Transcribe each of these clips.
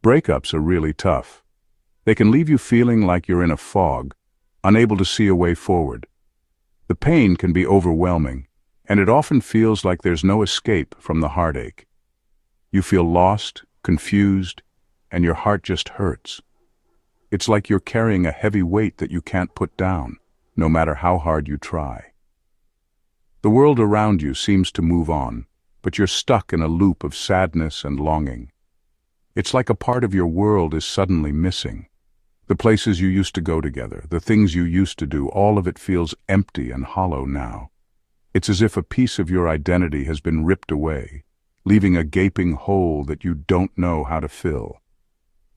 Breakups are really tough. They can leave you feeling like you're in a fog, unable to see a way forward. The pain can be overwhelming, and it often feels like there's no escape from the heartache. You feel lost, confused, and your heart just hurts. It's like you're carrying a heavy weight that you can't put down, no matter how hard you try. The world around you seems to move on, but you're stuck in a loop of sadness and longing. It's like a part of your world is suddenly missing. The places you used to go together, the things you used to do, all of it feels empty and hollow now. It's as if a piece of your identity has been ripped away, leaving a gaping hole that you don't know how to fill.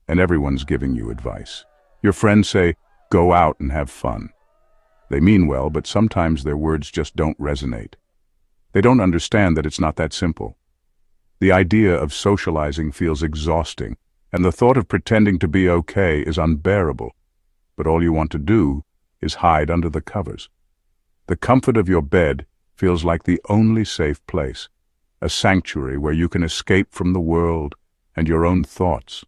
And everyone's giving you advice. Your friends say, go out and have fun. They mean well, but sometimes their words just don't resonate. They don't understand that it's not that simple. The idea of socializing feels exhausting, and the thought of pretending to be okay is unbearable. But all you want to do is hide under the covers. The comfort of your bed feels like the only safe place, a sanctuary where you can escape from the world and your own thoughts.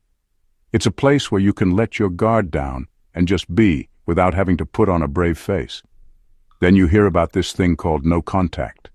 It's a place where you can let your guard down and just be without having to put on a brave face. Then you hear about this thing called no contact.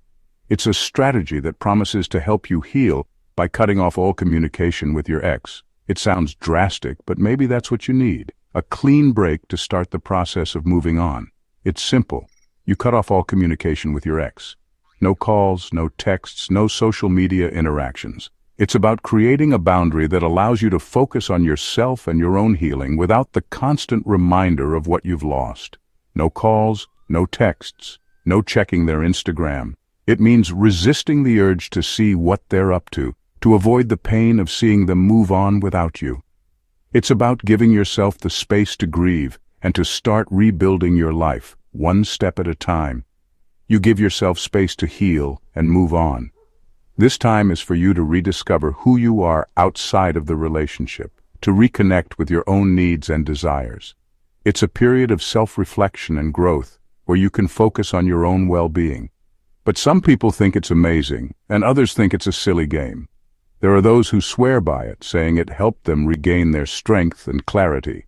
It's a strategy that promises to help you heal by cutting off all communication with your ex. It sounds drastic, but maybe that's what you need. A clean break to start the process of moving on. It's simple. You cut off all communication with your ex. No calls, no texts, no social media interactions. It's about creating a boundary that allows you to focus on yourself and your own healing without the constant reminder of what you've lost. No calls, no texts, no checking their Instagram. It means resisting the urge to see what they're up to avoid the pain of seeing them move on without you. It's about giving yourself the space to grieve and to start rebuilding your life, one step at a time. You give yourself space to heal and move on. This time is for you to rediscover who you are outside of the relationship, to reconnect with your own needs and desires. It's a period of self-reflection and growth where you can focus on your own well-being. But some people think it's amazing, and others think it's a silly game. There are those who swear by it, saying it helped them regain their strength and clarity.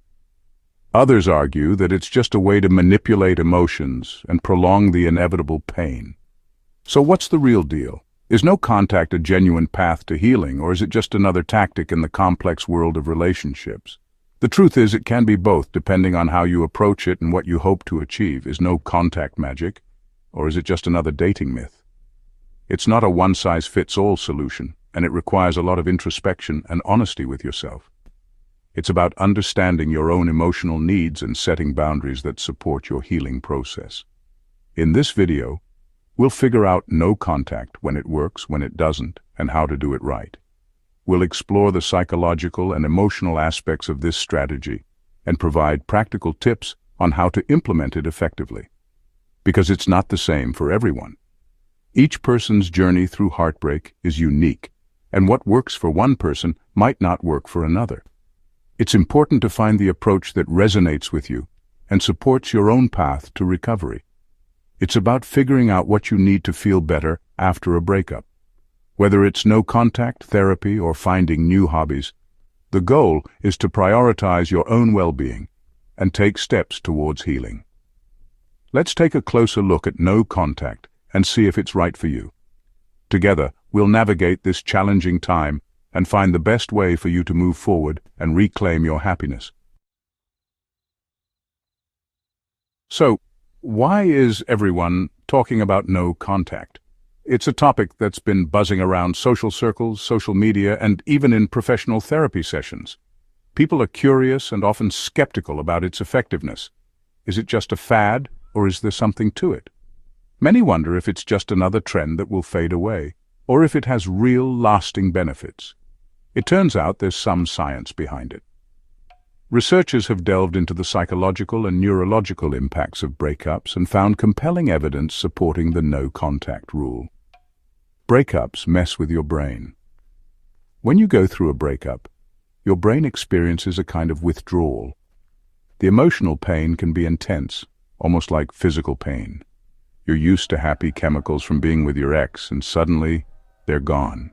Others argue that it's just a way to manipulate emotions and prolong the inevitable pain. So what's the real deal? Is no contact a genuine path to healing, or is it just another tactic in the complex world of relationships? The truth is it can be both, depending on how you approach it and what you hope to achieve. Is no contact magic, or is it just another dating myth? It's not a one-size-fits-all solution, and it requires a lot of introspection and honesty with yourself. It's about understanding your own emotional needs and setting boundaries that support your healing process. In this video, we'll figure out no contact, when it works, when it doesn't, and how to do it right. We'll explore the psychological and emotional aspects of this strategy and provide practical tips on how to implement it effectively. Because it's not the same for everyone. Each person's journey through heartbreak is unique, and what works for one person might not work for another. It's important to find the approach that resonates with you and supports your own path to recovery. It's about figuring out what you need to feel better after a breakup. Whether it's no contact, therapy, or finding new hobbies, the goal is to prioritize your own well-being and take steps towards healing. Let's take a closer look at no contact and see if it's right for you. Together, we'll navigate this challenging time and find the best way for you to move forward and reclaim your happiness. So, why is everyone talking about no contact? It's a topic that's been buzzing around social circles, social media, and even in professional therapy sessions. People are curious and often skeptical about its effectiveness. Is it just a fad, or is there something to it? Many wonder if it's just another trend that will fade away, or if it has real, lasting benefits. It turns out there's some science behind it. Researchers have delved into the psychological and neurological impacts of breakups and found compelling evidence supporting the no-contact rule. Breakups mess with your brain. When you go through a breakup, your brain experiences a kind of withdrawal. The emotional pain can be intense, almost like physical pain. You're used to happy chemicals from being with your ex, and suddenly, they're gone.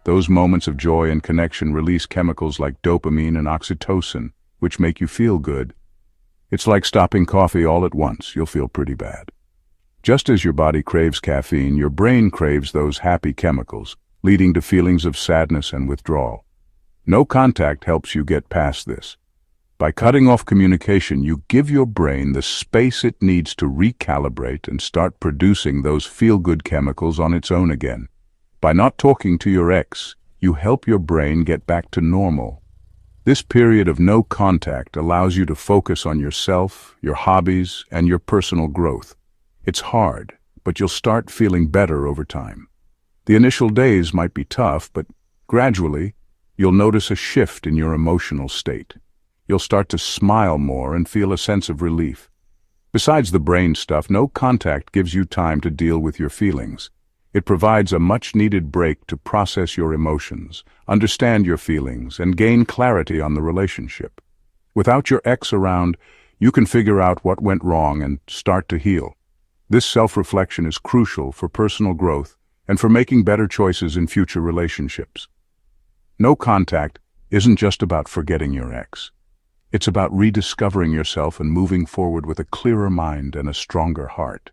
Those moments of joy and connection release chemicals like dopamine and oxytocin, which make you feel good. It's like stopping coffee all at once. You'll feel pretty bad. Just as your body craves caffeine, your brain craves those happy chemicals, leading to feelings of sadness and withdrawal. No contact helps you get past this. By cutting off communication, you give your brain the space it needs to recalibrate and start producing those feel-good chemicals on its own again. By not talking to your ex, you help your brain get back to normal. This period of no contact allows you to focus on yourself, your hobbies, and your personal growth. It's hard, but you'll start feeling better over time. The initial days might be tough, but gradually, you'll notice a shift in your emotional state. You'll start to smile more and feel a sense of relief. Besides the brain stuff, no contact gives you time to deal with your feelings. It provides a much-needed break to process your emotions, understand your feelings, and gain clarity on the relationship. Without your ex around, you can figure out what went wrong and start to heal. This self-reflection is crucial for personal growth and for making better choices in future relationships. No contact isn't just about forgetting your ex. It's about rediscovering yourself and moving forward with a clearer mind and a stronger heart.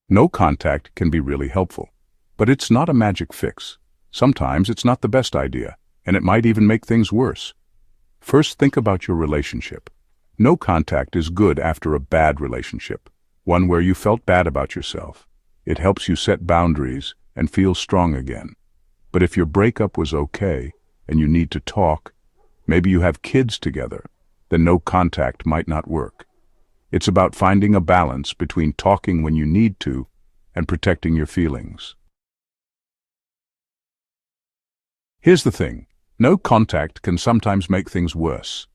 No contact can be really helpful, but it's not a magic fix. Sometimes it's not the best idea, and it might even make things worse. First, think about your relationship. No contact is good after a bad relationship, one where you felt bad about yourself. It helps you set boundaries and feel strong again. But if your breakup was okay, and you need to talk, maybe you have kids together, then no contact might not work. It's about finding a balance between talking when you need to and protecting your feelings. Here's the thing, no contact can sometimes make things worse.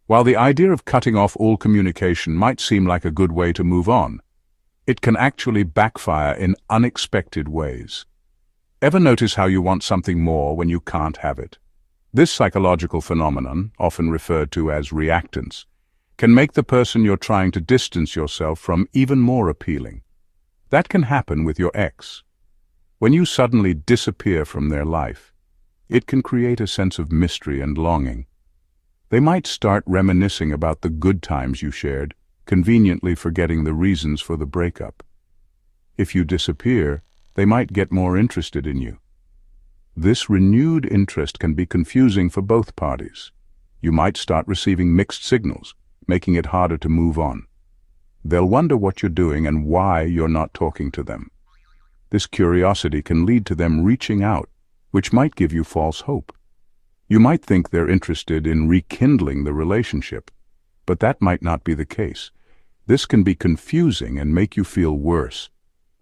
While the idea of cutting off all communication might seem like a good way to move on, it can actually backfire in unexpected ways. Ever notice how you want something more when you can't have it? This psychological phenomenon, often referred to as reactance, can make the person you're trying to distance yourself from even more appealing. That can happen with your ex. When you suddenly disappear from their life, it can create a sense of mystery and longing. They might start reminiscing about the good times you shared, conveniently forgetting the reasons for the breakup. If you disappear, they might get more interested in you. This renewed interest can be confusing for both parties. You might start receiving mixed signals, making it harder to move on. They'll wonder what you're doing and why you're not talking to them. This curiosity can lead to them reaching out, which might give you false hope. You might think they're interested in rekindling the relationship, but that might not be the case. This can be confusing and make you feel worse.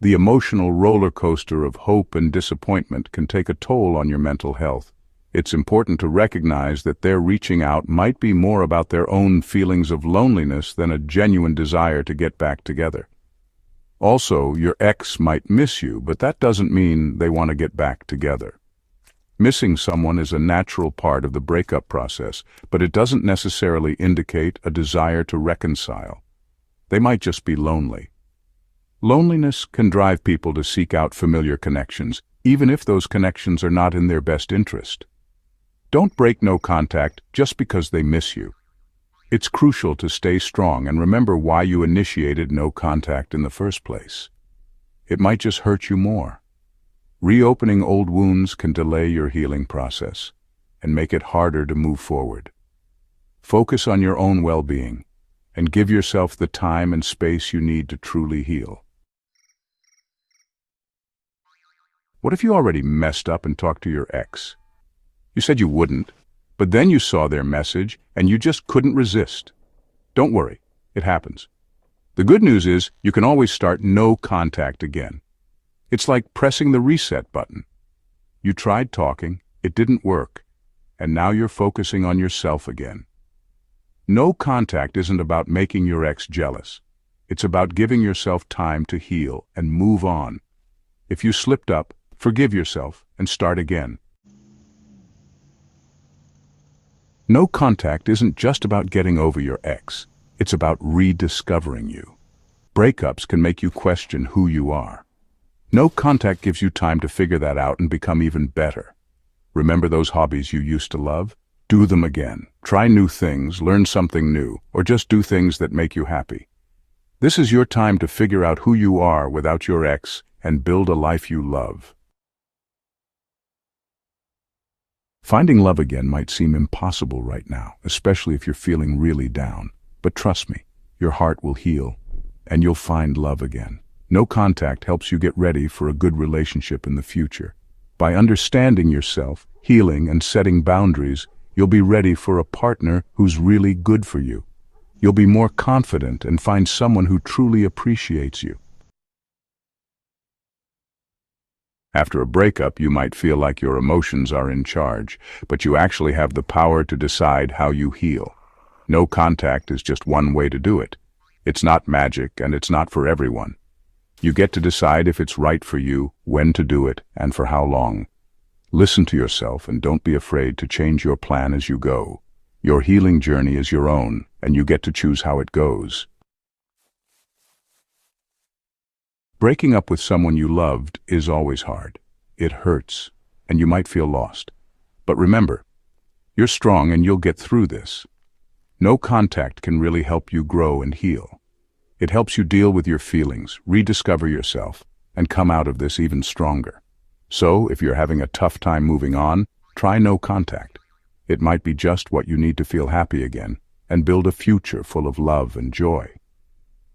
The emotional roller coaster of hope and disappointment can take a toll on your mental health. It's important to recognize that their reaching out might be more about their own feelings of loneliness than a genuine desire to get back together. Also, your ex might miss you, but that doesn't mean they want to get back together. Missing someone is a natural part of the breakup process, but it doesn't necessarily indicate a desire to reconcile. They might just be lonely. Loneliness can drive people to seek out familiar connections, even if those connections are not in their best interest. Don't break no contact just because they miss you. It's crucial to stay strong and remember why you initiated no contact in the first place. It might just hurt you more. Reopening old wounds can delay your healing process and make it harder to move forward. Focus on your own well-being and give yourself the time and space you need to truly heal. What if you already messed up and talked to your ex? You said you wouldn't, but then you saw their message and you just couldn't resist. Don't worry, it happens. The good news is you can always start no contact again. It's like pressing the reset button. You tried talking, it didn't work, and now you're focusing on yourself again. No contact isn't about making your ex jealous. It's about giving yourself time to heal and move on. If you slipped up, forgive yourself and start again. No contact isn't just about getting over your ex. It's about rediscovering you. Breakups can make you question who you are. No contact gives you time to figure that out and become even better. Remember those hobbies you used to love? Do them again. Try new things, learn something new, or just do things that make you happy. This is your time to figure out who you are without your ex and build a life you love. Finding love again might seem impossible right now, especially if you're feeling really down. But trust me, your heart will heal, and you'll find love again. No contact helps you get ready for a good relationship in the future. By understanding yourself, healing, and setting boundaries, you'll be ready for a partner who's really good for you. You'll be more confident and find someone who truly appreciates you. After a breakup, you might feel like your emotions are in charge, but you actually have the power to decide how you heal. No contact is just one way to do it. It's not magic, and it's not for everyone. You get to decide if it's right for you, when to do it, and for how long. Listen to yourself and don't be afraid to change your plan as you go. Your healing journey is your own, and you get to choose how it goes. Breaking up with someone you loved is always hard. It hurts, and you might feel lost. But remember, you're strong and you'll get through this. No contact can really help you grow and heal. It helps you deal with your feelings, rediscover yourself, and come out of this even stronger. So, if you're having a tough time moving on, try no contact. It might be just what you need to feel happy again and build a future full of love and joy.